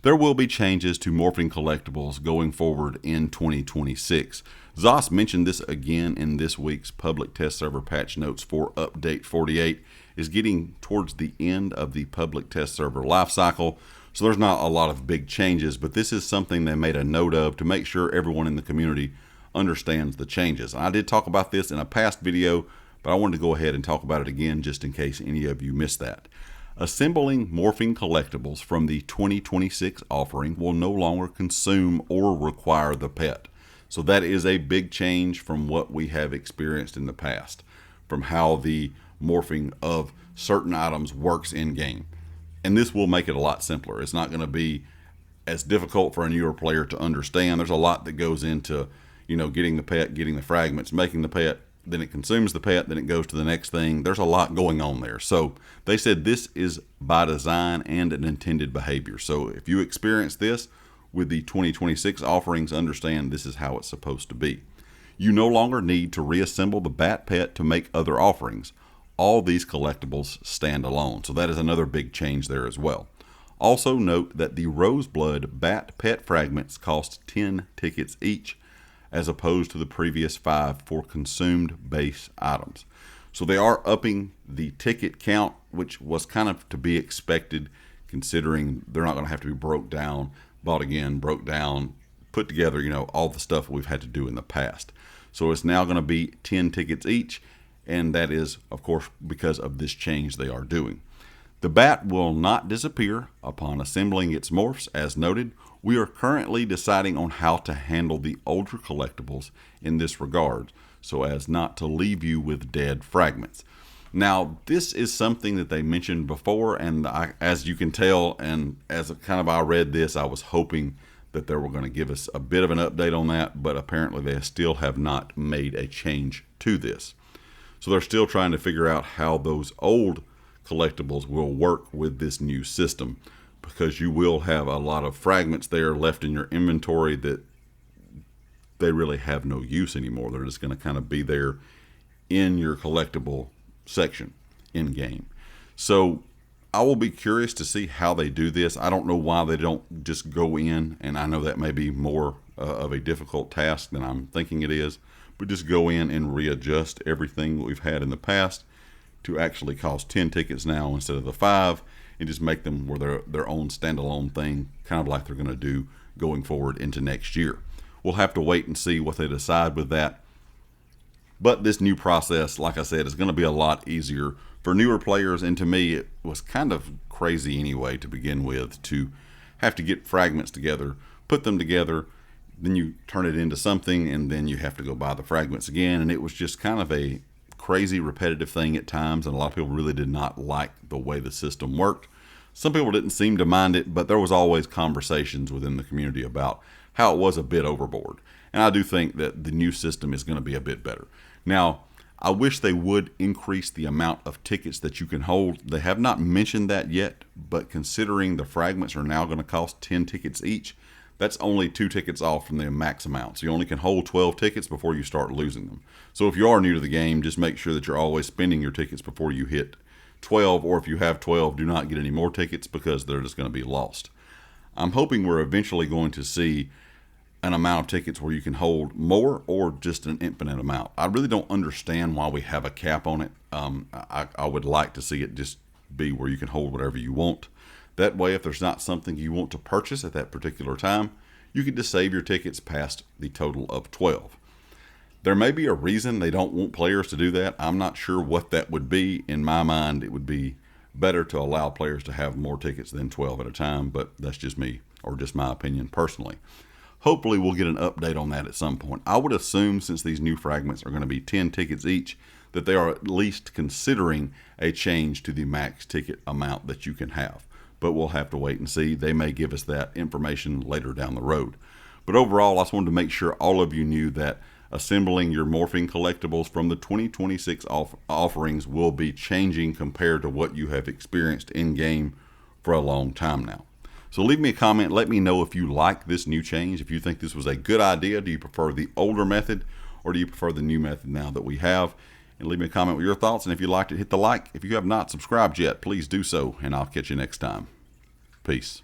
There will be changes to Morphing Collectibles going forward in 2026. Zos mentioned this again in this week's public test server patch notes for update 48. Is getting towards the end of the public test server lifecycle, so there's not a lot of big changes, but this is something they made a note of to make sure everyone in the community understands the changes. I did talk about this in a past video, but I wanted to go ahead and talk about it again just in case any of you missed that. Assembling Morphing Collectibles from the 2026 offering will no longer consume or require the pet. So that is a big change from what we have experienced in the past, from how the morphing of certain items works in game. And this will make it a lot simpler. It's not going to be as difficult for a newer player to understand. There's a lot that goes into, getting the pet, getting the fragments, making the pet, then it consumes the pet, then it goes to the next thing. There's a lot going on there. So they said this is by design and an intended behavior. So if you experience this with the 2026 offerings, understand this is how it's supposed to be. You no longer need to reassemble the bat pet to make other offerings. All these collectibles stand alone. So that is another big change there as well. Also note that the Roseblood bat pet fragments cost 10 tickets each, as opposed to the previous 5 for consumed base items. So they are upping the ticket count, which was kind of to be expected, considering they're not going to have to be broke down, bought again, broke down, put together, all the stuff we've had to do in the past. So it's now going to be 10 tickets each, and that is, of course, because of this change they are doing. The bat will not disappear upon assembling its morphs, as noted. We are currently deciding on how to handle the older collectibles in this regard, so as not to leave you with dead fragments. Now, this is something that they mentioned before, and as you can tell, and as I read this, I was hoping that they were going to give us a bit of an update on that, but apparently they still have not made a change to this. So they're still trying to figure out how those old collectibles will work with this new system, because you will have a lot of fragments there left in your inventory that they really have no use anymore. They're just going to kind of be there in your collectible section in game. So I will be curious to see how they do this. I don't know why they don't just go in, and I know that may be more of a difficult task than I'm thinking it is, but just go in and readjust everything that we've had in the past to actually cost 10 tickets now instead of the 5, and just make them where their own standalone thing, kind of like they're going to do going forward into next year. We'll have to wait and see what they decide with that. But this new process, like I said, is going to be a lot easier for newer players, and to me it was kind of crazy anyway to begin with, to have to get fragments together, put them together, then you turn it into something, and then you have to go buy the fragments again, and it was just kind of a crazy repetitive thing at times, and a lot of people really did not like the way the system worked. Some people didn't seem to mind it, but there was always conversations within the community about how it was a bit overboard, and I do think that the new system is going to be a bit better. Now, I wish they would increase the amount of tickets that you can hold. They have not mentioned that yet, but considering the fragments are now going to cost 10 tickets each, that's only 2 tickets off from the max amount. So you only can hold 12 tickets before you start losing them. So if you are new to the game, just make sure that you're always spending your tickets before you hit 12, or if you have 12, do not get any more tickets because they're just going to be lost. I'm hoping we're eventually going to see an amount of tickets where you can hold more, or just an infinite amount. I really don't understand why we have a cap on it. I would like to see it just be where you can hold whatever you want. That way, if there's not something you want to purchase at that particular time, you can just save your tickets past the total of 12. There may be a reason they don't want players to do that. I'm not sure what that would be. In my mind, it would be better to allow players to have more tickets than 12 at a time, but that's just me, or just my opinion personally. Hopefully we'll get an update on that at some point. I would assume, since these new fragments are going to be 10 tickets each, that they are at least considering a change to the max ticket amount that you can have. But we'll have to wait and see. They may give us that information later down the road. But overall, I just wanted to make sure all of you knew that assembling your Morphing Collectibles from the 2026 offerings will be changing compared to what you have experienced in-game for a long time now. So leave me a comment. Let me know if you like this new change. If you think this was a good idea. Do you prefer the older method, or do you prefer the new method now that we have? And leave me a comment with your thoughts. And if you liked it, hit the like. If you have not subscribed yet, please do so. And I'll catch you next time. Peace.